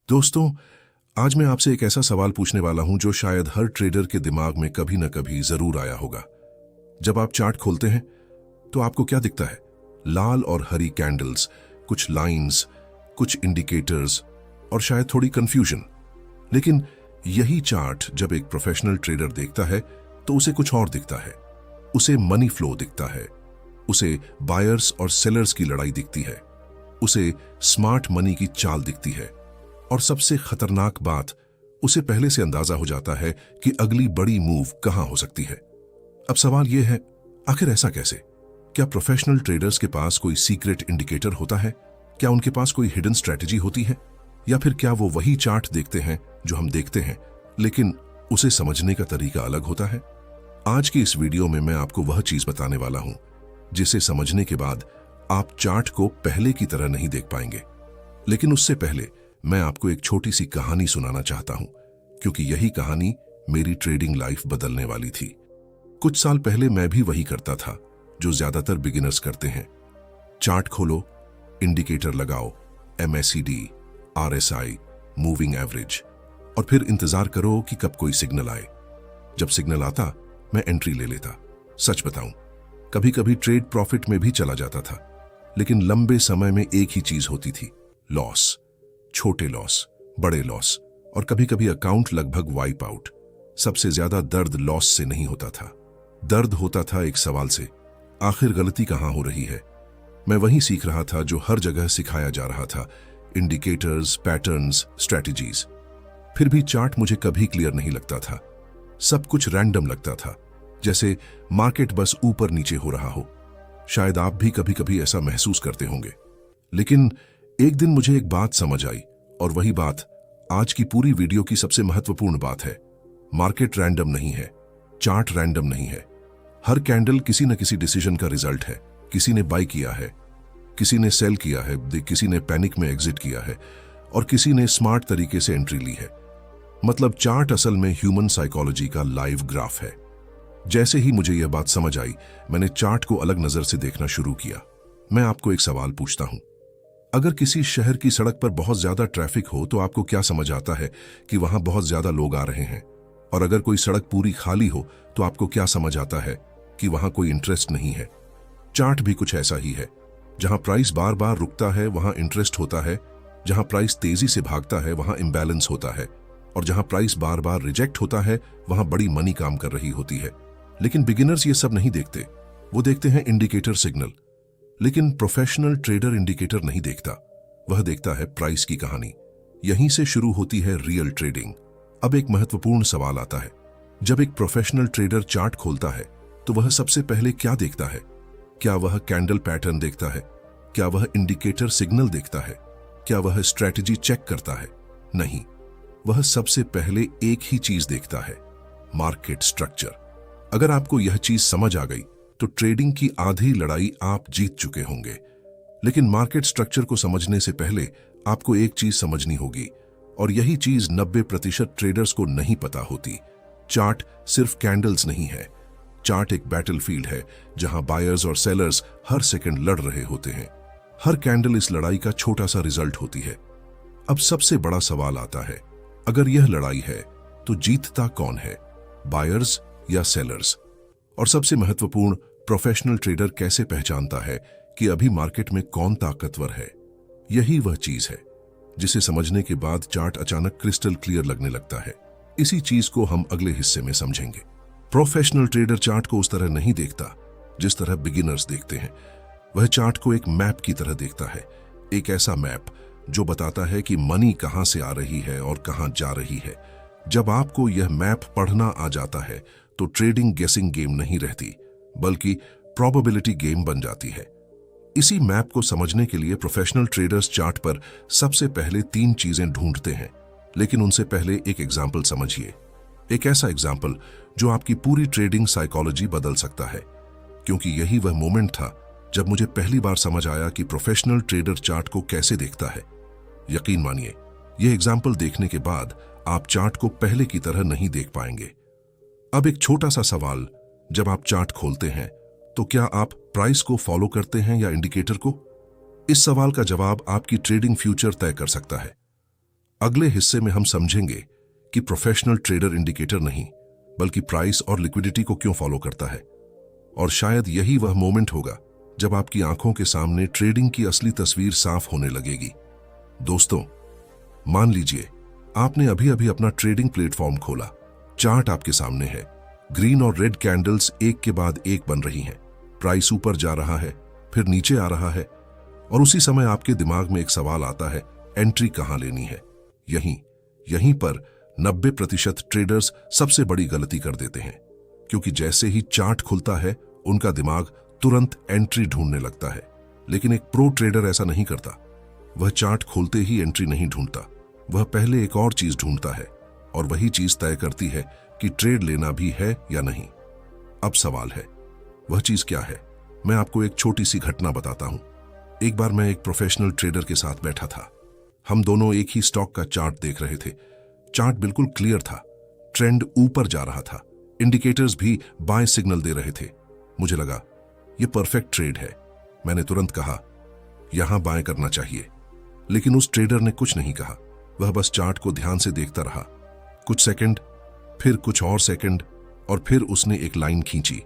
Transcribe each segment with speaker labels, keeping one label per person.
Speaker 1: दोस्तों, आज मैं आपसे एक ऐसा सवाल पूछने वाला हूं जो शायद हर ट्रेडर के दिमाग में कभी न कभी जरूर आया होगा। जब आप चार्ट खोलते हैं तो आपको क्या दिखता है? लाल और हरी कैंडल्स, कुछ लाइंस, कुछ इंडिकेटर्स और शायद थोड़ी कंफ्यूजन। लेकिन यही चार्ट जब एक प्रोफेशनल ट्रेडर देखता है तो उसे कुछ और दिखता है। उसे मनी फ्लो दिखता है, उसे बायर्स और सेलर्स की लड़ाई दिखती है, उसे स्मार्ट मनी की चाल दिखती है और सबसे खतरनाक बात, उसे पहले से अंदाजा हो जाता है कि अगली बड़ी मूव कहां हो सकती है। अब सवाल यह है, आखिर ऐसा कैसे? क्या प्रोफेशनल ट्रेडर्स के पास कोई सीक्रेट इंडिकेटर होता है? क्या उनके पास कोई हिडन स्ट्रैटेजी होती है? या फिर क्या वो वही चार्ट देखते हैं जो हम देखते हैं, लेकिन उसे समझने का तरीका अलग होता है? आज की इस वीडियो में मैं आपको वह चीज बताने वाला हूं जिसे समझने के बाद आप चार्ट को पहले की तरह नहीं देख पाएंगे। लेकिन उससे पहले मैं आपको एक छोटी सी कहानी सुनाना चाहता हूं, क्योंकि यही कहानी मेरी ट्रेडिंग लाइफ बदलने वाली थी। कुछ साल पहले मैं भी वही करता था जो ज्यादातर बिगिनर्स करते हैं। चार्ट खोलो, इंडिकेटर लगाओ, MACD, RSI, मूविंग एवरेज, और फिर इंतजार करो कि कब कोई सिग्नल आए। जब सिग्नल आता मैं एंट्री ले लेता। सच बताऊं, कभी कभी ट्रेड प्रॉफिट में भी चला जाता था, लेकिन लंबे समय में एक ही चीज होती थी, लॉस। छोटे लॉस, बड़े लॉस, और कभी कभी अकाउंट लगभग वाइप आउट। सबसे ज्यादा दर्द लॉस से नहीं होता था, दर्द होता था एक सवाल से, आखिर गलती कहां हो रही है? मैं वही सीख रहा था जो हर जगह सिखाया जा रहा था, इंडिकेटर्स, पैटर्न्स, स्ट्रैटेजीज। फिर भी चार्ट मुझे कभी क्लियर नहीं लगता था। सब कुछ रैंडम लगता था, जैसे मार्केट बस ऊपर नीचे हो रहा हो। शायद आप भी कभी कभी ऐसा महसूस करते होंगे। लेकिन एक दिन मुझे एक बात समझ आई, और वही बात आज की पूरी वीडियो की सबसे महत्वपूर्ण बात है। मार्केट रैंडम नहीं है, चार्ट रैंडम नहीं है। हर कैंडल किसी न किसी डिसीजन का रिजल्ट है। किसी ने बाय किया है, किसी ने सेल किया है, किसी ने पैनिक में एग्जिट किया है, और किसी ने स्मार्ट तरीके से एंट्री ली है। मतलब चार्ट असल में ह्यूमन साइकोलॉजी का लाइव ग्राफ है। जैसे ही मुझे यह बात समझ आई, मैंने चार्ट को अलग नजर से देखना शुरू किया। मैं आपको एक सवाल पूछता हूं, अगर किसी शहर की सड़क पर बहुत ज्यादा ट्रैफिक हो तो आपको क्या समझ आता है? कि वहां बहुत ज्यादा लोग आ रहे हैं। और अगर कोई सड़क पूरी खाली हो तो आपको क्या समझ आता है? कि वहां कोई इंटरेस्ट नहीं है। चार्ट भी कुछ ऐसा ही है। जहां प्राइस बार बार रुकता है वहां इंटरेस्ट होता है, जहां प्राइस तेजी से भागता है वहां इंबैलेंस होता है, और जहां प्राइस बार बार रिजेक्ट होता है वहां बड़ी मनी काम कर रही होती है। लेकिन बिगिनर्स ये सब नहीं देखते। वो देखते हैं इंडिकेटर, सिग्नल। लेकिन प्रोफेशनल ट्रेडर इंडिकेटर नहीं देखता, वह देखता है प्राइस की कहानी। यहीं से शुरू होती है रियल ट्रेडिंग। अब एक महत्वपूर्ण सवाल आता है, जब एक प्रोफेशनल ट्रेडर चार्ट खोलता है तो वह सबसे पहले क्या देखता है? क्या वह कैंडल पैटर्न देखता है? क्या वह इंडिकेटर सिग्नल देखता है? क्या वह स्ट्रैटेजी चेक करता है? नहीं, वह सबसे पहले एक ही चीज देखता है, मार्केट स्ट्रक्चर। अगर आपको यह चीज समझ आ गई तो ट्रेडिंग की आधी लड़ाई आप जीत चुके होंगे। लेकिन मार्केट स्ट्रक्चर को समझने से पहले आपको एक चीज समझनी होगी, और यही चीज 90% ट्रेडर्स को नहीं पता होती। चार्ट सिर्फ कैंडल्स नहीं है। चार्ट एक बैटलफील्ड है जहां बायर्स और सेलर्स हर सेकंड लड़ रहे होते हैं। हर कैंडल इस लड़ाई का छोटा सा रिजल्ट होती है। अब सबसे बड़ा सवाल आता है, अगर यह लड़ाई है तो जीतता कौन है, बायर्स या सेलर्स? और सबसे महत्वपूर्ण, प्रोफेशनल ट्रेडर कैसे पहचानता है कि अभी मार्केट में कौन ताकतवर है? यही वह चीज है जिसे समझने के बाद चार्ट अचानक क्रिस्टल क्लियर लगने लगता है। इसी चीज को हम अगले हिस्से में समझेंगे। प्रोफेशनल ट्रेडर चार्ट को उस तरह नहीं देखता जिस तरह बिगिनर्स देखते हैं। वह चार्ट को एक मैप की तरह देखता है, एक ऐसा मैप जो बताता है कि मनी कहां से आ रही है और कहां जा रही है। जब आपको यह मैप पढ़ना आ जाता है तो ट्रेडिंग गेसिंग गेम नहीं रहती, बल्कि प्रोबेबिलिटी गेम बन जाती है। इसी मैप को समझने के लिए प्रोफेशनल ट्रेडर्स चार्ट पर सबसे पहले 3 चीजें ढूंढते हैं। लेकिन उनसे पहले एक एग्जाम्पल समझिए, एक ऐसा एग्जाम्पल जो आपकी पूरी ट्रेडिंग साइकोलॉजी बदल सकता है। क्योंकि यही वह मोमेंट था जब मुझे पहली बार समझ आया कि प्रोफेशनल ट्रेडर चार्ट को कैसे देखता है। यकीन मानिए, यह एग्जाम्पल देखने के बाद आप चार्ट को पहले की तरह नहीं देख पाएंगे। अब एक छोटा सा सवाल, जब आप चार्ट खोलते हैं तो क्या आप प्राइस को फॉलो करते हैं या इंडिकेटर को? इस सवाल का जवाब आपकी ट्रेडिंग फ्यूचर तय कर सकता है। अगले हिस्से में हम समझेंगे कि प्रोफेशनल ट्रेडर इंडिकेटर नहीं बल्कि प्राइस और लिक्विडिटी को क्यों फॉलो करता है, और शायद यही वह मोमेंट होगा जब आपकी आंखों के सामने ट्रेडिंग की असली तस्वीर साफ होने लगेगी। दोस्तों, मान लीजिए आपने अभी अभी अपना ट्रेडिंग प्लेटफॉर्म खोला। चार्ट आपके सामने है, ग्रीन और रेड कैंडल्स एक के बाद एक बन रही हैं। प्राइस ऊपर जा रहा है, फिर नीचे आ रहा है, और उसी समय आपके दिमाग में एक सवाल आता है, एंट्री कहां लेनी है। यहीं पर 90% ट्रेडर्स सबसे बड़ी गलती कर देते हैं, क्योंकि जैसे ही चार्ट खुलता है उनका दिमाग तुरंत एंट्री ढूंढने लगता है। लेकिन एक प्रो ट्रेडर ऐसा नहीं करता। वह चार्ट खोलते ही एंट्री नहीं ढूंढता, वह पहले एक और चीज ढूंढता है, और वही चीज तय करती है कि ट्रेड लेना भी है या नहीं। अब सवाल है, वह चीज क्या है? मैं आपको एक छोटी सी घटना बताता हूं। एक बार मैं एक प्रोफेशनल ट्रेडर के साथ बैठा था। हम दोनों एक ही स्टॉक का चार्ट देख रहे थे। चार्ट बिल्कुल क्लियर था, ट्रेंड ऊपर जा रहा था, इंडिकेटर्स भी बाय सिग्नल दे रहे थे। मुझे लगा यह परफेक्ट ट्रेड है। मैंने तुरंत कहा यहां बाय करना चाहिए। लेकिन उस ट्रेडर ने कुछ नहीं कहा। वह बस चार्ट को ध्यान से देखता रहा। कुछ सेकंड, फिर कुछ और सेकंड, और फिर उसने एक लाइन खींची,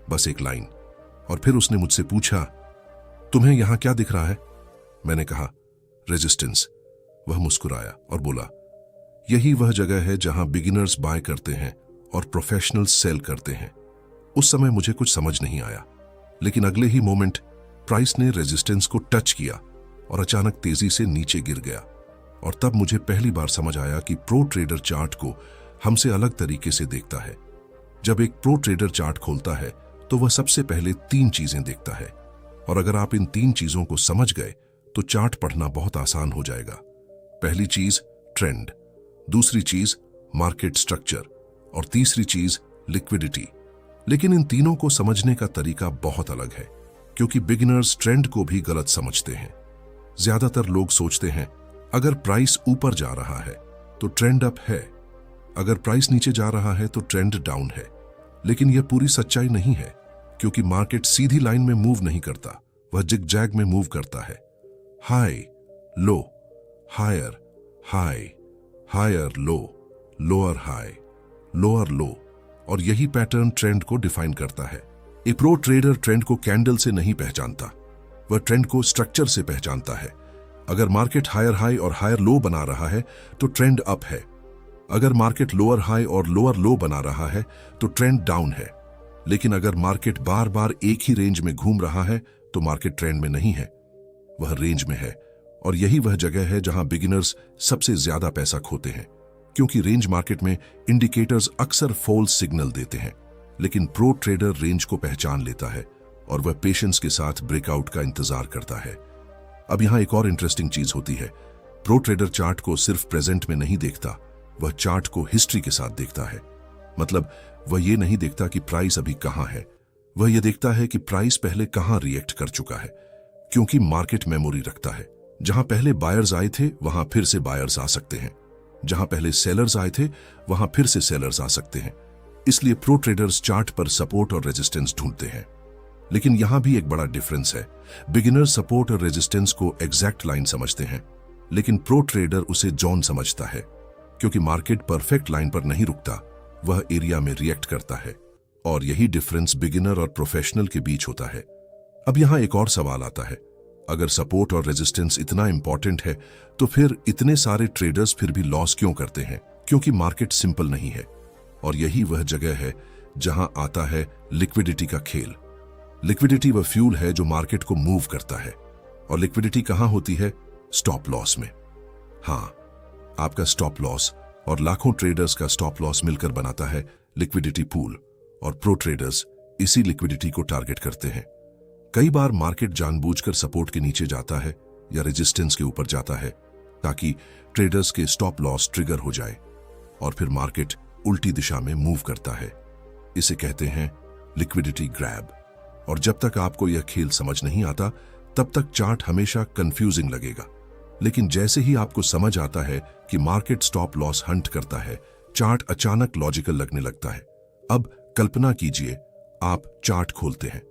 Speaker 1: बस एक लाइन। और फिर उसने मुझसे पूछा, तुम्हें यहां क्या दिख रहा है? मैंने कहा, रेजिस्टेंस। वह मुस्कुराया और बोला, यही वह जगह है जहां बिगिनर्स बाय करते हैं और प्रोफेशनल्स सेल करते हैं। उस समय मुझे कुछ समझ नहीं आया, लेकिन अगले ही मोमेंट प्राइस ने रेजिस्टेंस को टच किया और अचानक तेजी से नीचे गिर गया। और तब मुझे पहली बार समझ आया कि प्रो ट्रेडर चार्ट को हमसे अलग तरीके से देखता है। जब एक प्रो ट्रेडर चार्ट खोलता है तो वह सबसे पहले 3 चीजें देखता है, और अगर आप इन 3 चीजों को समझ गए तो चार्ट पढ़ना बहुत आसान हो जाएगा। पहली चीज ट्रेंड, दूसरी चीज मार्केट स्ट्रक्चर, और तीसरी चीज लिक्विडिटी। लेकिन इन तीनों को समझने का तरीका बहुत अलग है, क्योंकि बिगिनर्स ट्रेंड को भी गलत समझते हैं। ज्यादातर लोग सोचते हैं अगर प्राइस ऊपर जा रहा है तो ट्रेंड अप है, अगर प्राइस नीचे जा रहा है तो ट्रेंड डाउन है। लेकिन यह पूरी सच्चाई नहीं है, क्योंकि मार्केट सीधी लाइन में मूव नहीं करता, वह जिगजैग में मूव करता है। High low, higher high, higher low, lower high, lower low, और यही पैटर्न ट्रेंड को डिफाइन करता है। एक प्रो ट्रेडर ट्रेंड को कैंडल से नहीं पहचानता, वह ट्रेंड को स्ट्रक्चर से पहचानता है। अगर मार्केट हायर हाई और हायर लो बना रहा है तो ट्रेंड अप है, अगर मार्केट लोअर हाई और लोअर लो बना रहा है तो ट्रेंड डाउन है। लेकिन अगर मार्केट बार बार एक ही रेंज में घूम रहा है तो मार्केट ट्रेंड में नहीं है, वह रेंज में है। और यही वह जगह है जहां बिगिनर्स सबसे ज्यादा पैसा खोते हैं, क्योंकि रेंज मार्केट में इंडिकेटर्स अक्सर फॉल्स सिग्नल देते हैं। लेकिन प्रो ट्रेडर रेंज को पहचान लेता है और वह पेशेंस के साथ ब्रेकआउट का इंतजार करता है। अब यहां एक और इंटरेस्टिंग चीज होती है। प्रो ट्रेडर चार्ट को सिर्फ प्रेजेंट में नहीं देखता, वह चार्ट को हिस्ट्री के साथ देखता है। मतलब वह ये नहीं देखता कि प्राइस अभी कहां है, वह यह देखता है कि प्राइस पहले कहां रिएक्ट कर चुका है, क्योंकि मार्केट मेमोरी रखता है। जहां पहले बायर्स आए थे वहां फिर से बायर्स आ सकते हैं, जहां पहले सेलर्स आए थे वहां फिर से सेलर्स आ सकते हैं। इसलिए प्रो ट्रेडर्स चार्ट पर सपोर्ट और रेजिस्टेंस ढूंढते हैं। लेकिन यहां भी एक बड़ा डिफरेंस है। बिगिनर सपोर्ट और रेजिस्टेंस को एग्जैक्ट लाइन समझते हैं, लेकिन प्रो ट्रेडर उसे जोन समझता है, क्योंकि मार्केट परफेक्ट लाइन पर नहीं रुकता, वह एरिया में रिएक्ट करता है। और यही डिफरेंस बिगिनर और प्रोफेशनल के बीच होता है। अब यहां एक और सवाल आता है, अगर सपोर्ट और रेजिस्टेंस इतना इंपॉर्टेंट है तो फिर इतने सारे ट्रेडर्स फिर भी लॉस क्यों करते हैं? क्योंकि मार्केट सिंपल नहीं है। और यही वह जगह है जहां आता है लिक्विडिटी का खेल। लिक्विडिटी वह फ्यूल है जो मार्केट को मूव करता है। और लिक्विडिटी कहां होती है? स्टॉप लॉस में। हां, आपका स्टॉप लॉस और लाखों ट्रेडर्स का स्टॉप लॉस मिलकर बनाता है लिक्विडिटी पूल, और प्रो ट्रेडर्स इसी लिक्विडिटी को टारगेट करते हैं। कई बार मार्केट जानबूझकर सपोर्ट के नीचे जाता है या रेजिस्टेंस के ऊपर जाता है ताकि ट्रेडर्स के स्टॉप लॉस ट्रिगर हो जाए, और फिर मार्केट उल्टी दिशा में मूव करता है। इसे कहते हैं लिक्विडिटी ग्रैब। और जब तक आपको यह खेल समझ नहीं आता तब तक चार्ट हमेशा कंफ्यूजिंग लगेगा। लेकिन जैसे ही आपको समझ आता है कि मार्केट स्टॉप लॉस हंट करता है, चार्ट अचानक लॉजिकल लगने लगता है। अब कल्पना कीजिए, आप चार्ट खोलते हैं,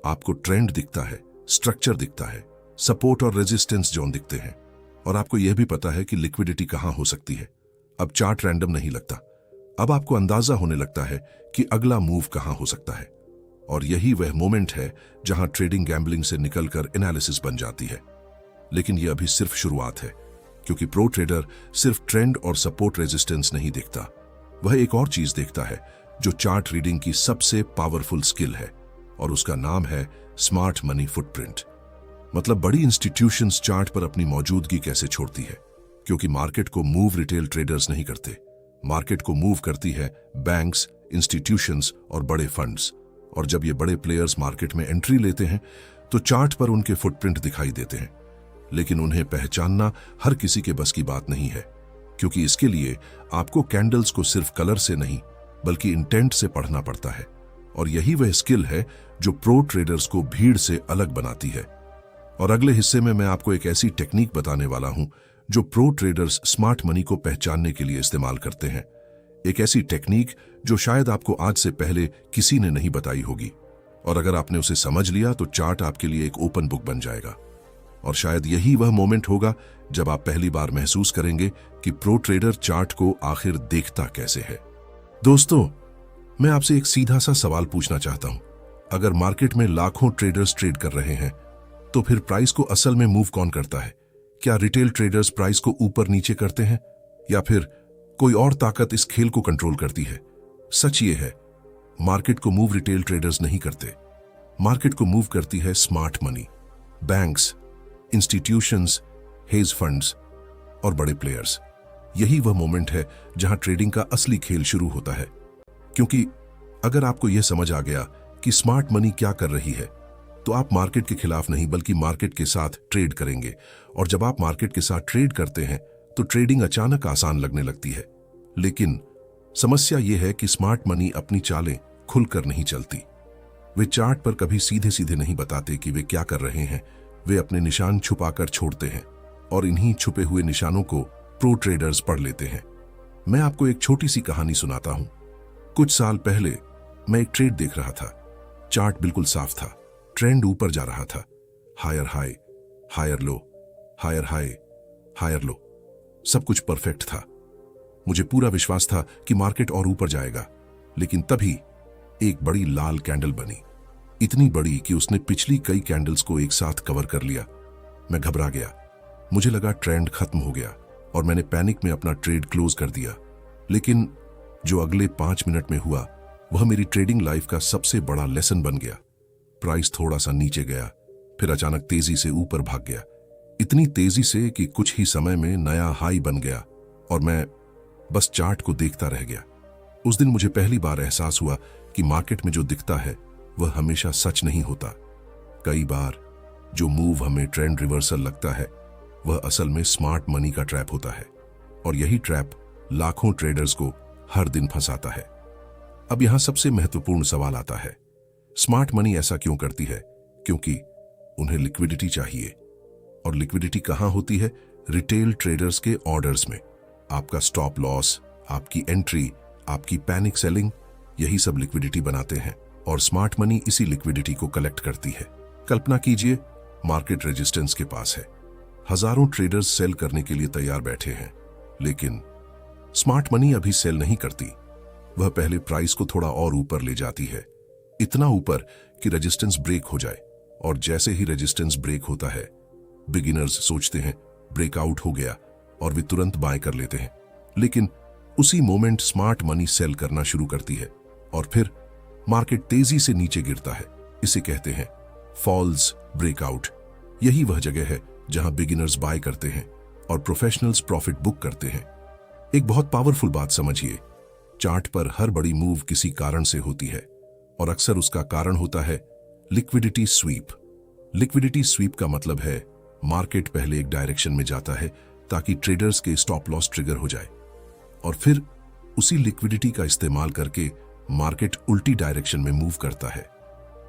Speaker 1: आपको ट्रेंड दिखता है, स्ट्रक्चर दिखता है, सपोर्ट और रेजिस्टेंस जोन दिखते हैं, और आपको यह भी पता है कि लिक्विडिटी कहां हो सकती है। अब चार्ट रैंडम नहीं लगता, अब आपको अंदाजा होने लगता है कि अगला मूव कहां हो सकता है। और यही वह मोमेंट है जहां ट्रेडिंग गैम्बलिंग से निकलकर एनालिसिस बन जाती है। लेकिन यह अभी सिर्फ शुरुआत है, क्योंकि प्रो ट्रेडर सिर्फ ट्रेंड और सपोर्ट रेजिस्टेंस नहीं देखता, वह एक और चीज देखता है जो चार्ट रीडिंग की सबसे पावरफुल स्किल है, और उसका नाम है स्मार्ट मनी फुटप्रिंट। मतलब बड़ी इंस्टीट्यूशंस चार्ट पर अपनी मौजूदगी कैसे छोड़ती है, क्योंकि मार्केट को मूव रिटेल ट्रेडर्स नहीं करते, मार्केट को मूव करती है बैंक्स, इंस्टीट्यूशंस और बड़े फंड्स। और जब ये बड़े प्लेयर्स मार्केट में एंट्री लेते हैं तो चार्ट पर उनके फुटप्रिंट दिखाई देते हैं, लेकिन उन्हें पहचानना हर किसी के बस की बात नहीं है, क्योंकि इसके लिए आपको कैंडल्स को सिर्फ कलर से नहीं बल्कि इंटेंट से पढ़ना पड़ता है। और यही वह स्किल है जो प्रो ट्रेडर्स को भीड़ से अलग बनाती है। और अगले हिस्से में मैं आपको एक ऐसी टेक्निक बताने वाला हूं जो प्रो ट्रेडर्स स्मार्ट मनी को पहचानने के लिए इस्तेमाल करते हैं। एक ऐसी टेक्निक जो शायद आपको आज से पहले किसी ने नहीं बताई होगी, और अगर आपने उसे समझ लिया तो चार्ट आपके लिए एक ओपन बुक बन जाएगा। और शायद यही वह मोमेंट होगा जब आप पहली बार महसूस करेंगे कि प्रो ट्रेडर चार्ट को आखिर देखता कैसे है। दोस्तों, मैं आपसे एक सीधा सा सवाल पूछना चाहता हूं। अगर मार्केट में लाखों ट्रेडर्स ट्रेड कर रहे हैं, तो फिर प्राइस को असल में मूव कौन करता है? क्या रिटेल ट्रेडर्स प्राइस को ऊपर नीचे करते हैं, या फिर कोई और ताकत इस खेल को कंट्रोल करती है? सच ये है, मार्केट को मूव रिटेल ट्रेडर्स नहीं करते, मार्केट को मूव करती है smart money, banks, institutions, hedge funds और बड़े प्लेयर्स। यही वह मोमेंट है जहां ट्रेडिंग का असली खेल शुरू होता है। क्योंकि अगर आपको यह समझ आ गया कि स्मार्ट मनी क्या कर रही है, तो आप मार्केट के खिलाफ नहीं बल्कि मार्केट के साथ ट्रेड करेंगे। और जब आप मार्केट के साथ ट्रेड करते हैं तो ट्रेडिंग अचानक आसान लगने लगती है। लेकिन समस्या यह है कि स्मार्ट मनी अपनी चालें खुलकर नहीं चलती। वे चार्ट पर कभी सीधे सीधे नहीं बताते कि वे क्या कर रहे हैं, वे अपने निशान छुपाकर छोड़ते हैं, और इन्हीं छुपे हुए निशानों को प्रो ट्रेडर्स पढ़ लेते हैं। मैं आपको एक छोटी सी कहानी सुनाता हूं। कुछ साल पहले मैं एक ट्रेड देख रहा था। चार्ट बिल्कुल साफ था, ट्रेंड ऊपर जा रहा था, higher high, higher low, higher high, higher low, सब कुछ परफेक्ट था। मुझे पूरा विश्वास था कि मार्केट और ऊपर जाएगा। लेकिन तभी एक बड़ी लाल कैंडल बनी, इतनी बड़ी कि उसने पिछली कई कैंडल्स को एक साथ कवर कर लिया। मैं घबरा गया, मुझे लगा ट्रेंड खत्म हो गया, और मैंने पैनिक में अपना ट्रेड क्लोज कर दिया। लेकिन जो अगले 5 मिनट में हुआ वह मेरी ट्रेडिंग लाइफ का सबसे बड़ा लेसन बन गया। प्राइस थोड़ा सा नीचे गया, फिर अचानक तेजी से ऊपर भाग गया, इतनी तेजी से कि कुछ ही समय में नया हाई बन गया, और मैं बस चार्ट को देखता रह गया। उस दिन मुझे पहली बार एहसास हुआ कि मार्केट में जो दिखता है वह हमेशा सच नहीं होता। कई बार जो मूव हमें ट्रेंड रिवर्सल लगता है वह असल में स्मार्ट मनी का ट्रैप होता है, और यही ट्रैप लाखों ट्रेडर्स को हर दिन फंसाता है। अब यहां सबसे महत्वपूर्ण सवाल आता है, स्मार्ट मनी ऐसा क्यों करती है? क्योंकि उन्हें लिक्विडिटी चाहिए। और लिक्विडिटी कहां होती है? रिटेल ट्रेडर्स के ऑर्डर्स में। आपका स्टॉप लॉस, आपकी एंट्री, आपकी पैनिक सेलिंग, यही सब लिक्विडिटी बनाते हैं, और स्मार्ट मनी इसी लिक्विडिटी को कलेक्ट करती है। कल्पना कीजिए, मार्केट रेजिस्टेंस के पास है, हजारों ट्रेडर्स सेल करने के लिए तैयार बैठे हैं, लेकिन स्मार्ट मनी अभी सेल नहीं करती। वह पहले प्राइस को थोड़ा और ऊपर ले जाती है, इतना ऊपर कि रेजिस्टेंस ब्रेक हो जाए। और जैसे ही रेजिस्टेंस ब्रेक होता है, बिगिनर्स सोचते हैं ब्रेकआउट हो गया, और वे तुरंत बाय कर लेते हैं। लेकिन उसी मोमेंट स्मार्ट मनी सेल करना शुरू करती है, और फिर मार्केट तेजी से नीचे गिरता है। इसे कहते हैं फॉल्स ब्रेकआउट। यही वह जगह है जहां बिगिनर्स बाय करते हैं और प्रोफेशनल्स प्रॉफिट बुक करते हैं। एक बहुत पावरफुल बात समझिए, चार्ट पर हर बड़ी मूव किसी कारण से होती है, और अक्सर उसका कारण होता है लिक्विडिटी स्वीप। लिक्विडिटी स्वीप का मतलब है मार्केट पहले एक डायरेक्शन में जाता है ताकि ट्रेडर्स के स्टॉप लॉस ट्रिगर हो जाए, और फिर उसी लिक्विडिटी का इस्तेमाल करके मार्केट उल्टी डायरेक्शन में मूव करता है।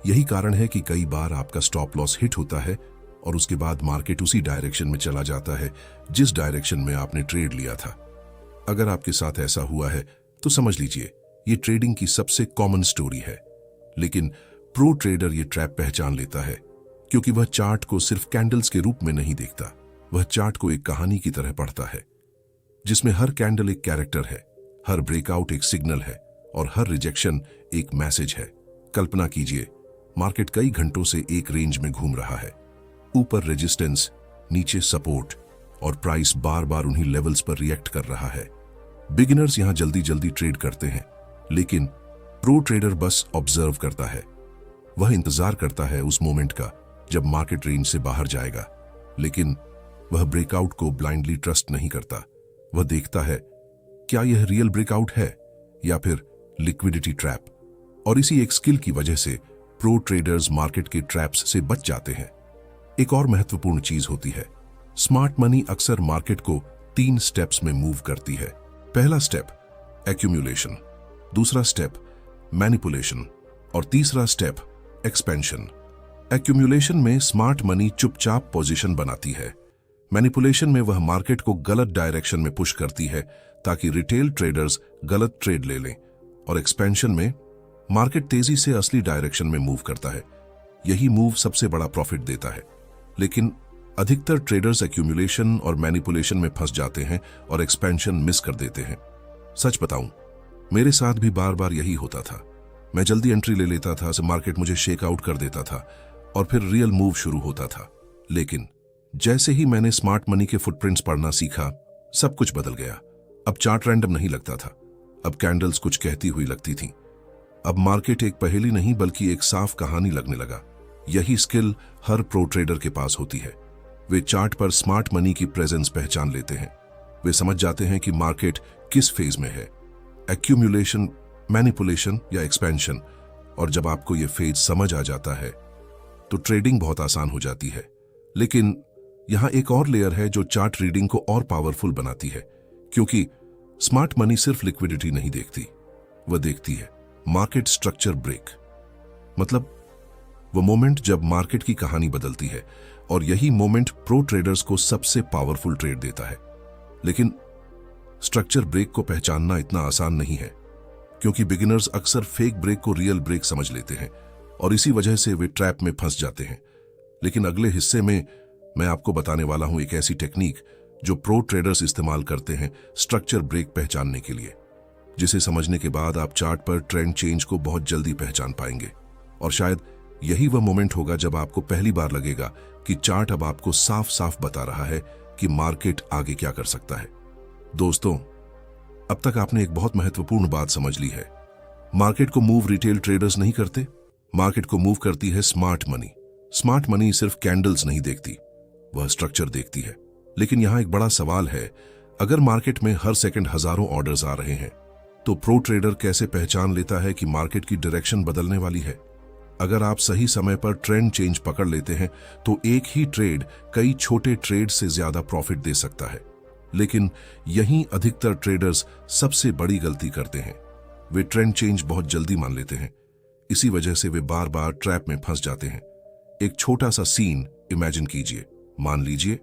Speaker 1: यही कारण है कि कई बार आपका स्टॉप लॉस हिट होता है और उसके बाद मार्केट उसी डायरेक्शन में चला जाता है जिस डायरेक्शन में आपने ट्रेड लिया था। अगर आपके साथ ऐसा हुआ है तो समझ लीजिए ये ट्रेडिंग की सबसे कॉमन स्टोरी है। लेकिन प्रो ट्रेडर ये ट्रैप पहचान लेता है, क्योंकि वह चार्ट को सिर्फ कैंडल्स के रूप में नहीं देखता, वह चार्ट को एक कहानी की तरह पढ़ता है, जिसमें हर कैंडल एक कैरेक्टर है, हर ब्रेकआउट एक सिग्नल है और हर रिजेक्शन एक मैसेज है। कल्पना कीजिए, मार्केट कई घंटों से एक रेंज में घूम रहा है। ऊपर रेजिस्टेंस, नीचे सपोर्ट और प्राइस बार बार उन्हीं लेवल्स पर रिएक्ट कर रहा है। बिगिनर्स यहां जल्दी जल्दी ट्रेड करते हैं, लेकिन प्रो ट्रेडर बस ऑब्जर्व करता है। वह इंतजार करता है उस मोमेंट का जब मार्केट रेंज से बाहर जाएगा, लेकिन वह ब्रेकआउट को ब्लाइंडली ट्रस्ट नहीं करता। वह देखता है क्या यह रियल ब्रेकआउट है या फिर लिक्विडिटी ट्रैप। और इसी एक स्किल की वजह से प्रो ट्रेडर्स मार्केट के ट्रैप्स से बच जाते हैं। एक और महत्वपूर्ण चीज होती है, स्मार्ट मनी अक्सर मार्केट को 3 स्टेप्स में मूव करती है। पहला स्टेप एक्यूमुलेशन, दूसरा स्टेप मैनिपुलेशन और तीसरा स्टेप एक्सपेंशन। एक्यूमुलेशन में स्मार्ट मनी चुपचाप पोजीशन बनाती है। मैनिपुलेशन में वह मार्केट को गलत डायरेक्शन में पुश करती है ताकि रिटेल ट्रेडर्स गलत ट्रेड ले लें। और एक्सपेंशन में मार्केट तेजी से असली डायरेक्शन में मूव करता है। यही मूव सबसे बड़ा प्रॉफिट देता है। लेकिन अधिकतर ट्रेडर्स एक्यूमुलेशन और मैनिपुलेशन में फंस जाते हैं और एक्सपेंशन मिस कर देते हैं। सच बताऊं, मेरे साथ भी बार बार यही होता था। मैं जल्दी एंट्री ले लेता था, मार्केट मुझे शेक आउट कर देता था और फिर रियल मूव शुरू होता था। लेकिन जैसे ही मैंने स्मार्ट मनी के फुटप्रिंट्स पढ़ना सीखा, सब कुछ बदल गया। अब चार्ट रैंडम नहीं लगता था, अब कैंडल्स कुछ कहती हुई लगती थी। अब मार्केट एक पहेली नहीं बल्कि एक साफ कहानी लगने लगा। यही स्किल हर प्रो ट्रेडर के पास होती है। वे चार्ट पर स्मार्ट मनी की प्रेजेंस पहचान लेते हैं। वे समझ जाते हैं कि मार्केट किस फेज में है, एक्यूमुलेशन, मैनिपुलेशन या एक्सपेंशन। और जब आपको यह फेज समझ आ जाता है तो ट्रेडिंग बहुत आसान हो जाती है। लेकिन यहां एक और लेयर है जो चार्ट रीडिंग को और पावरफुल बनाती है, क्योंकि स्मार्ट मनी सिर्फ लिक्विडिटी नहीं देखती, वह देखती है मार्केट स्ट्रक्चर ब्रेक। मतलब वो मोमेंट जब मार्केट की कहानी बदलती है। और यही मोमेंट प्रो ट्रेडर्स को सबसे पावरफुल ट्रेड देता है। लेकिन स्ट्रक्चर ब्रेक को पहचानना इतना आसान नहीं है, क्योंकि बिगिनर्स अक्सर फेक ब्रेक को रियल ब्रेक समझ लेते हैं और इसी वजह से वे ट्रैप में फंस जाते हैं। लेकिन अगले हिस्से में मैं आपको बताने वाला हूं एक ऐसी टेक्निक जो प्रो ट्रेडर्स इस्तेमाल करते हैं स्ट्रक्चर ब्रेक पहचानने के लिए, जिसे समझने के बाद आप चार्ट पर ट्रेंड चेंज को बहुत जल्दी पहचान पाएंगे। और शायद यही वह मोमेंट होगा जब आपको पहली बार लगेगा कि चार्ट अब आपको साफ साफ बता रहा है कि मार्केट आगे क्या कर सकता है। दोस्तों, अब तक आपने एक बहुत महत्वपूर्ण बात समझ ली है। मार्केट को मूव रिटेल ट्रेडर्स नहीं करते, मार्केट को मूव करती है स्मार्ट मनी। स्मार्ट मनी सिर्फ कैंडल्स नहीं देखती, वह स्ट्रक्चर देखती है। लेकिन यहां एक बड़ा सवाल है, अगर मार्केट में हर सेकंड हजारों ऑर्डर्स आ रहे हैं, तो प्रो ट्रेडर कैसे पहचान लेता है कि मार्केट की डायरेक्शन बदलने वाली है? अगर आप सही समय पर ट्रेंड चेंज पकड़ लेते हैं तो एक ही ट्रेड कई छोटे ट्रेड से ज्यादा प्रॉफिट दे सकता है। लेकिन यहीं अधिकतर ट्रेडर्स सबसे बड़ी गलती करते हैं, वे ट्रेंड चेंज बहुत जल्दी मान लेते हैं। इसी वजह से वे बार बार ट्रैप में फंस जाते हैं। एक छोटा सा सीन इमेजिन कीजिए। मान लीजिए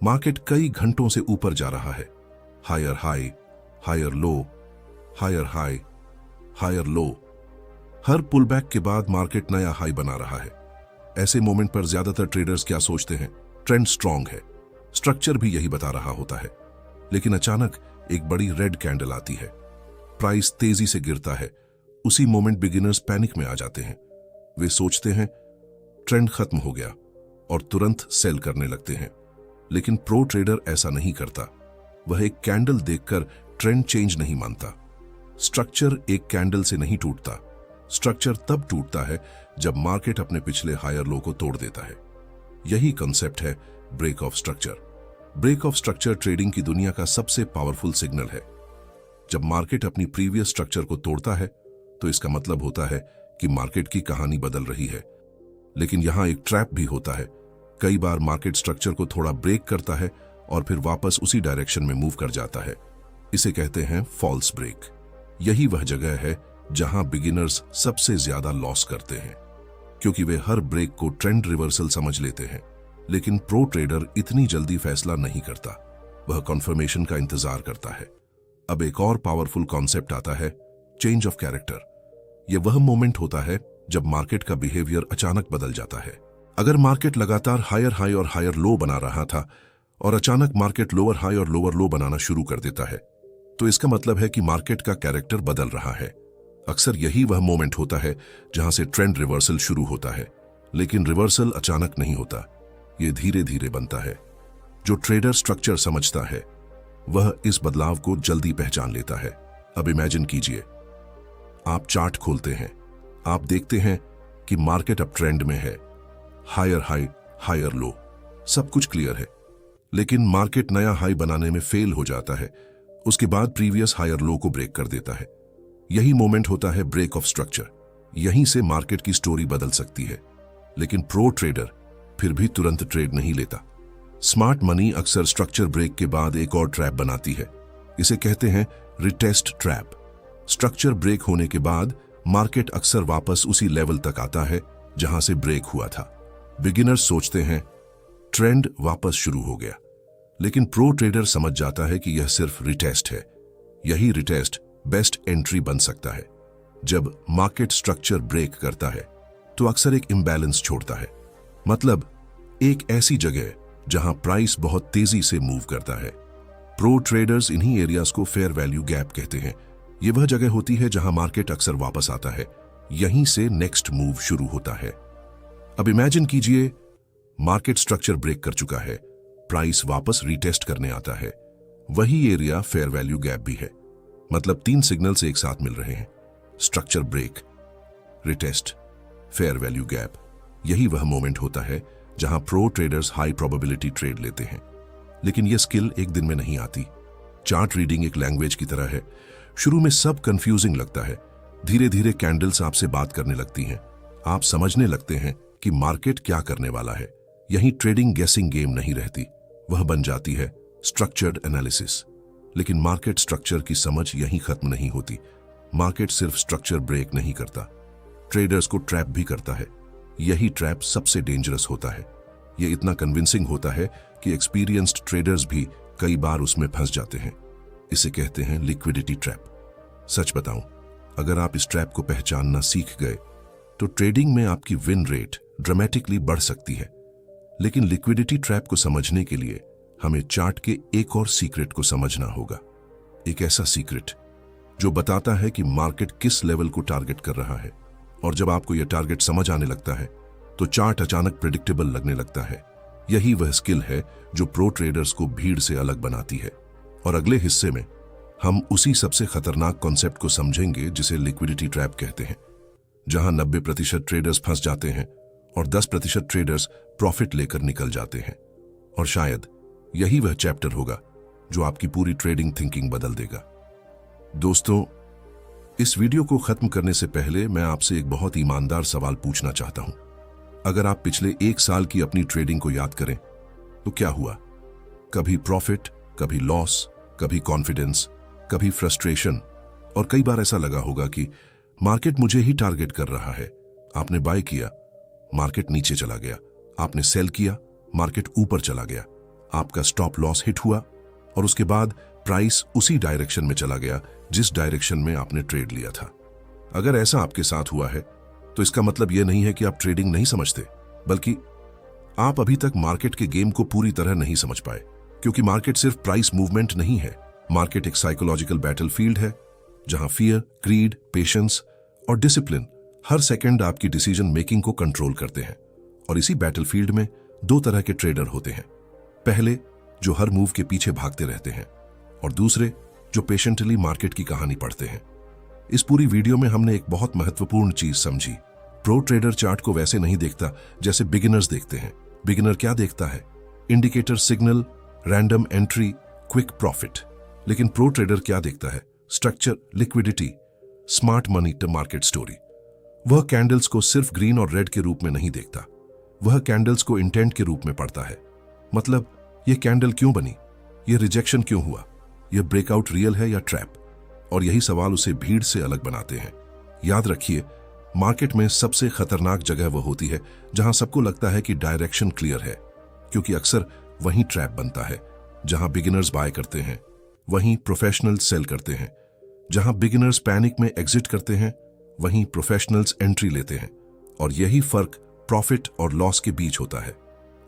Speaker 1: मार्केट कई घंटों से ऊपर जा रहा है, higher high, higher low, higher high, higher low. हर पुलबैक के बाद मार्केट नया हाई बना रहा है। ऐसे मोमेंट पर ज्यादातर ट्रेडर्स क्या सोचते हैं? ट्रेंड स्ट्रांग है, स्ट्रक्चर भी यही बता रहा होता है। लेकिन अचानक एक बड़ी रेड कैंडल आती है, प्राइस तेजी से गिरता है। उसी मोमेंट बिगिनर्स पैनिक में आ जाते हैं। वे सोचते हैं ट्रेंड खत्म हो गया और तुरंत सेल करने लगते हैं। लेकिन प्रो ट्रेडर ऐसा नहीं करता। वह एक कैंडल देखकर ट्रेंड चेंज नहीं मानता। स्ट्रक्चर एक कैंडल से नहीं टूटता। स्ट्रक्चर तब टूटता है जब मार्केट अपने पिछले हायर लो को तोड़ देता है। यही कंसेप्ट है break of structure. Break of structure trading की दुनिया का सबसे पावरफुल सिग्नल है। जब मार्केट अपनी प्रीवियस स्ट्रक्चर को तोड़ता है तो इसका मतलब होता है कि मार्केट की कहानी बदल रही है। लेकिन यहां एक ट्रैप भी होता है। कई बार मार्केट स्ट्रक्चर को थोड़ा ब्रेक करता है और फिर वापस उसी डायरेक्शन में मूव कर जाता है। इसे कहते हैं फॉल्स ब्रेक। यही वह जगह है जहां बिगिनर्स सबसे ज्यादा लॉस करते हैं, क्योंकि वे हर ब्रेक को ट्रेंड रिवर्सल समझ लेते हैं। लेकिन प्रो ट्रेडर इतनी जल्दी फैसला नहीं करता, वह कॉन्फर्मेशन का इंतजार करता है। अब एक और पावरफुल कॉन्सेप्ट आता है, चेंज ऑफ कैरेक्टर। यह वह मोमेंट होता है जब मार्केट का बिहेवियर अचानक बदल जाता है। अगर मार्केट लगातार हायर हाई और हायर लो बना रहा था, और अचानक मार्केट लोअर हाई और लोअर लो बनाना शुरू कर देता है, तो इसका मतलब है कि मार्केट का कैरेक्टर बदल रहा है। अक्सर यही वह मोमेंट होता है जहां से ट्रेंड रिवर्सल शुरू होता है, लेकिन रिवर्सल अचानक नहीं होता, ये धीरे धीरे बनता है। जो ट्रेडर स्ट्रक्चर समझता है वह इस बदलाव को जल्दी पहचान लेता है। अब इमेजिन कीजिए, आप चार्ट खोलते हैं, आप देखते हैं कि मार्केट अब ट्रेंड में है, हायर हाई हायर लो, सब कुछ क्लियर है। लेकिन मार्केट नया हाई बनाने में फेल हो जाता है, उसके बाद प्रीवियस हायर लो को ब्रेक कर देता है। यही मोमेंट होता है ब्रेक ऑफ स्ट्रक्चर। यहीं से मार्केट की स्टोरी बदल सकती है। लेकिन प्रो ट्रेडर फिर भी तुरंत ट्रेड नहीं लेता। स्मार्ट मनी अक्सर स्ट्रक्चर ब्रेक के बाद एक और ट्रैप बनाती है। इसे कहते हैं रिटेस्ट ट्रैप। स्ट्रक्चर ब्रेक होने के बाद मार्केट अक्सर वापस उसी लेवल तक आता है जहां से ब्रेक हुआ था। बिगिनर्स सोचते हैं ट्रेंड वापस शुरू हो गया, लेकिन प्रो ट्रेडर समझ जाता है कि यह सिर्फ रिटेस्ट है। यही रिटेस्ट बेस्ट एंट्री बन सकता है। जब मार्केट स्ट्रक्चर ब्रेक करता है तो अक्सर एक इम्बैलेंस छोड़ता है, मतलब एक ऐसी जगह जहां प्राइस बहुत तेजी से मूव करता है। प्रो ट्रेडर्स इन्हीं एरियाज को फेयर वैल्यू गैप कहते हैं। यह वह जगह होती है जहां मार्केट अक्सर वापस आता है, यहीं से नेक्स्ट मूव शुरू होता है। अब इमेजिन कीजिए, मार्केट स्ट्रक्चर ब्रेक कर चुका है, प्राइस वापस रीटेस्ट करने आता है। वही एरिया फेयर वैल्यू गैप भी है, मतलब 3 सिग्नल्स एक साथ मिल रहे हैं, structure break, retest, fair value gap. यही वह मोमेंट होता है जहां pro traders high probability trade लेते हैं। लेकिन यह स्किल एक दिन में नहीं आती। चार्ट रीडिंग एक लैंग्वेज की तरह है। शुरू में सब कंफ्यूजिंग लगता है, धीरे धीरे कैंडल्स आपसे बात करने लगती हैं, आप समझने लगते हैं कि मार्केट क्या करने वाला है। यही ट्रेडिंग गेसिंग गेम नहीं रहती, वह बन जाती है स्ट्रक्चर्ड एनालिसिस। लेकिन मार्केट स्ट्रक्चर की समझ यहीं खत्म नहीं होती। मार्केट सिर्फ स्ट्रक्चर ब्रेक नहीं करता, ट्रेडर्स को ट्रैप भी करता है। यही ट्रैप सबसे डेंजरस होता है। यह इतना कन्विंसिंग होता है कि एक्सपीरियंस्ड ट्रेडर्स भी कई बार उसमें फंस जाते हैं। इसे कहते हैं लिक्विडिटी ट्रैप। सच बताऊं, अगर आप इस ट्रैप को पहचानना सीख गए तो ट्रेडिंग में आपकी विन रेट ड्रामेटिकली बढ़ सकती है। लेकिन लिक्विडिटी ट्रैप को समझने के लिए हमें चार्ट के एक और सीक्रेट को समझना होगा। एक ऐसा सीक्रेट जो बताता है कि मार्केट किस लेवल को टारगेट कर रहा है। और जब आपको यह टारगेट समझ आने लगता है तो चार्ट अचानक प्रेडिक्टेबल लगने लगता है। यही वह स्किल है जो प्रो ट्रेडर्स को भीड़ से अलग बनाती है। और अगले हिस्से में हम उसी सबसे खतरनाक कॉन्सेप्ट को समझेंगे जिसे लिक्विडिटी ट्रैप कहते हैं, जहां 90% ट्रेडर्स फंस जाते हैं और 10% ट्रेडर्स प्रॉफिट लेकर निकल जाते हैं। और शायद यही वह चैप्टर होगा जो आपकी पूरी ट्रेडिंग थिंकिंग बदल देगा। दोस्तों, इस वीडियो को खत्म करने से पहले मैं आपसे एक बहुत ईमानदार सवाल पूछना चाहता हूं। अगर आप पिछले 1 साल की अपनी ट्रेडिंग को याद करें तो क्या हुआ? कभी प्रॉफिट, कभी लॉस, कभी कॉन्फिडेंस, कभी फ्रस्ट्रेशन, और कई बार ऐसा लगा होगा कि मार्केट मुझे ही टारगेट कर रहा है। आपने बाय किया, मार्केट नीचे चला गया, आपने सेल किया, मार्केट ऊपर चला गया, आपका स्टॉप लॉस हिट हुआ और उसके बाद प्राइस उसी डायरेक्शन में चला गया जिस डायरेक्शन में आपने ट्रेड लिया था। अगर ऐसा आपके साथ हुआ है तो इसका मतलब यह नहीं है कि आप ट्रेडिंग नहीं समझते, बल्कि आप अभी तक मार्केट के गेम को पूरी तरह नहीं समझ पाए। क्योंकि मार्केट सिर्फ प्राइस मूवमेंट नहीं है, मार्केट एक साइकोलॉजिकल बैटलफील्ड है जहां फियर, ग्रीड, पेशेंस और डिसिप्लिन हर सेकंड आपकी डिसीजन मेकिंग को कंट्रोल करते हैं। और इसी बैटलफील्ड में 2 तरह के ट्रेडर होते हैं। पहले जो हर मूव के पीछे भागते रहते हैं, और दूसरे जो पेशेंटली मार्केट की कहानी पढ़ते हैं। इस पूरी वीडियो में हमने एक बहुत महत्वपूर्ण चीज समझी। प्रो ट्रेडर चार्ट को वैसे नहीं देखता जैसे बिगिनर्स देखते हैं। बिगिनर क्या देखता है? Indicator, signal, random entry, quick profit. लेकिन प्रो ट्रेडर क्या देखता है? Structure, liquidity, smart money to market story. वह कैंडल्स को सिर्फ ग्रीन और रेड के रूप में नहीं देखता, वह कैंडल्स को इंटेंट के रूप में पढ़ता है। मतलब यह कैंडल क्यों बनी, यह रिजेक्शन क्यों हुआ, यह ब्रेकआउट रियल है या ट्रैप? और यही सवाल उसे भीड़ से अलग बनाते हैं। याद रखिए, मार्केट में सबसे खतरनाक जगह वह होती है जहां सबको लगता है कि डायरेक्शन क्लियर है, क्योंकि अक्सर वहीं ट्रैप बनता है। जहां बिगिनर्स बाय करते हैं वहीं प्रोफेशनल्स सेल करते हैं, जहां बिगिनर्स पैनिक में एग्जिट करते हैं वहीं प्रोफेशनल्स एंट्री लेते हैं। और यही फर्क प्रॉफिट और लॉस के बीच होता है।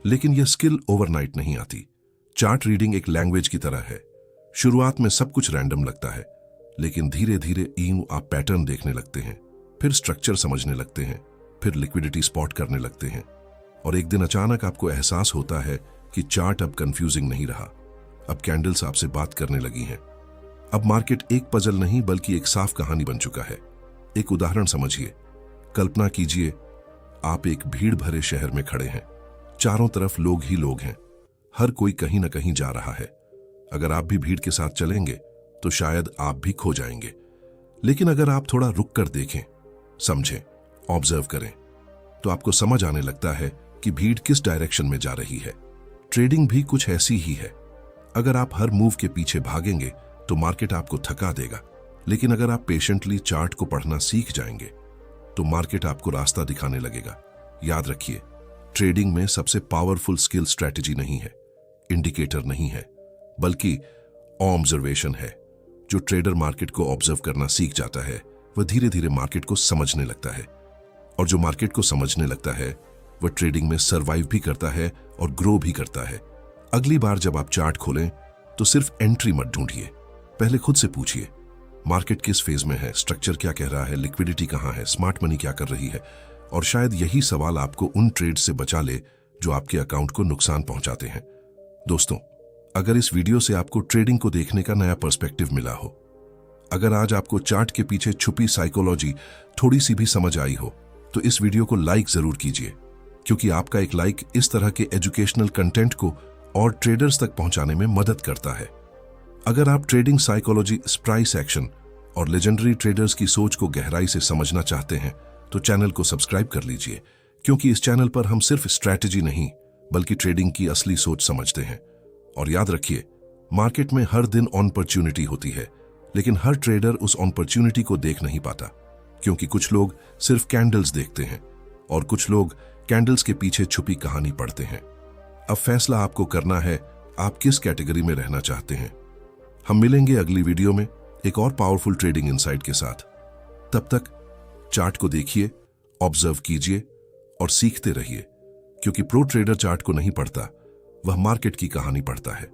Speaker 1: लेकिन यह स्किल ओवरनाइट नहीं आती। चार्ट रीडिंग एक लैंग्वेज की तरह है। शुरुआत में सब कुछ रैंडम लगता है, लेकिन धीरे धीरे आप पैटर्न देखने लगते हैं, फिर स्ट्रक्चर समझने लगते हैं, फिर लिक्विडिटी स्पॉट करने लगते हैं, और एक दिन अचानक आपको एहसास होता है कि चार्ट अब कंफ्यूजिंग नहीं रहा। अब कैंडल्स आपसे बात करने लगी हैं। अब मार्केट एक पजल नहीं बल्कि एक साफ कहानी बन चुका है। एक उदाहरण समझिए। कल्पना कीजिए, आप एक भीड़ भरे शहर में खड़े हैं। चारों तरफ लोग ही लोग हैं, हर कोई कहीं ना कहीं जा रहा है। अगर आप भी भीड़ के साथ चलेंगे तो शायद आप भी खो जाएंगे। लेकिन अगर आप थोड़ा रुक कर देखें, समझें, ऑब्जर्व करें, तो आपको समझ आने लगता है कि भीड़ किस डायरेक्शन में जा रही है। ट्रेडिंग भी कुछ ऐसी ही है। अगर आप हर मूव के पीछे भागेंगे तो मार्केट आपको थका देगा, लेकिन अगर आप पेशेंटली चार्ट को पढ़ना सीख जाएंगे तो मार्केट आपको रास्ता दिखाने लगेगा। याद रखिए, ट्रेडिंग में सबसे पावरफुल स्किल स्ट्रैटेजी नहीं है, इंडिकेटर नहीं है, बल्कि ऑब्जर्वेशन है। जो ट्रेडर मार्केट को ऑब्जर्व करना सीख जाता है वह धीरे धीरे मार्केट को समझने लगता है, और जो मार्केट को समझने लगता है वह ट्रेडिंग में सर्वाइव भी करता है और ग्रो भी करता है। अगली बार जब आप चार्ट खोलें तो सिर्फ एंट्री मत ढूंढिए, पहले खुद से पूछिए, मार्केट किस फेज में है, स्ट्रक्चर क्या कह रहा है, लिक्विडिटी कहां है, स्मार्ट मनी क्या कर रही है। और शायद यही सवाल आपको उन ट्रेड से बचा ले जो आपके अकाउंट को नुकसान पहुंचाते हैं। दोस्तों, अगर इस वीडियो से आपको ट्रेडिंग को देखने का नया पर्सपेक्टिव मिला हो, अगर आज आपको चार्ट के पीछे छुपी साइकोलॉजी थोड़ी सी भी समझ आई हो, तो इस वीडियो को लाइक जरूर कीजिए, क्योंकि आपका एक लाइक इस तरह के एजुकेशनल कंटेंट को और ट्रेडर्स तक पहुंचाने में मदद करता है। अगर आप ट्रेडिंग साइकोलॉजी, प्राइस एक्शन और लेजेंडरी ट्रेडर्स की सोच को गहराई से समझना चाहते हैं तो चैनल को सब्सक्राइब कर लीजिए, क्योंकि इस चैनल पर हम सिर्फ स्ट्रैटेजी नहीं बल्कि ट्रेडिंग की असली सोच समझते हैं। और याद रखिए, मार्केट में हर दिन अपॉर्चुनिटी होती है, लेकिन हर ट्रेडर उस अपॉर्चुनिटी को देख नहीं पाता, क्योंकि कुछ लोग सिर्फ कैंडल्स देखते हैं और कुछ लोग कैंडल्स के पीछे छुपी कहानी पढ़ते हैं। अब फैसला आपको करना है, आप किस कैटेगरी में रहना चाहते हैं। हम मिलेंगे अगली वीडियो में एक और पावरफुल ट्रेडिंग इनसाइट के साथ। तब तक चार्ट को देखिए, ऑब्जर्व कीजिए और सीखते रहिए, क्योंकि प्रो ट्रेडर चार्ट को नहीं पढ़ता, वह मार्केट की कहानी पढ़ता है।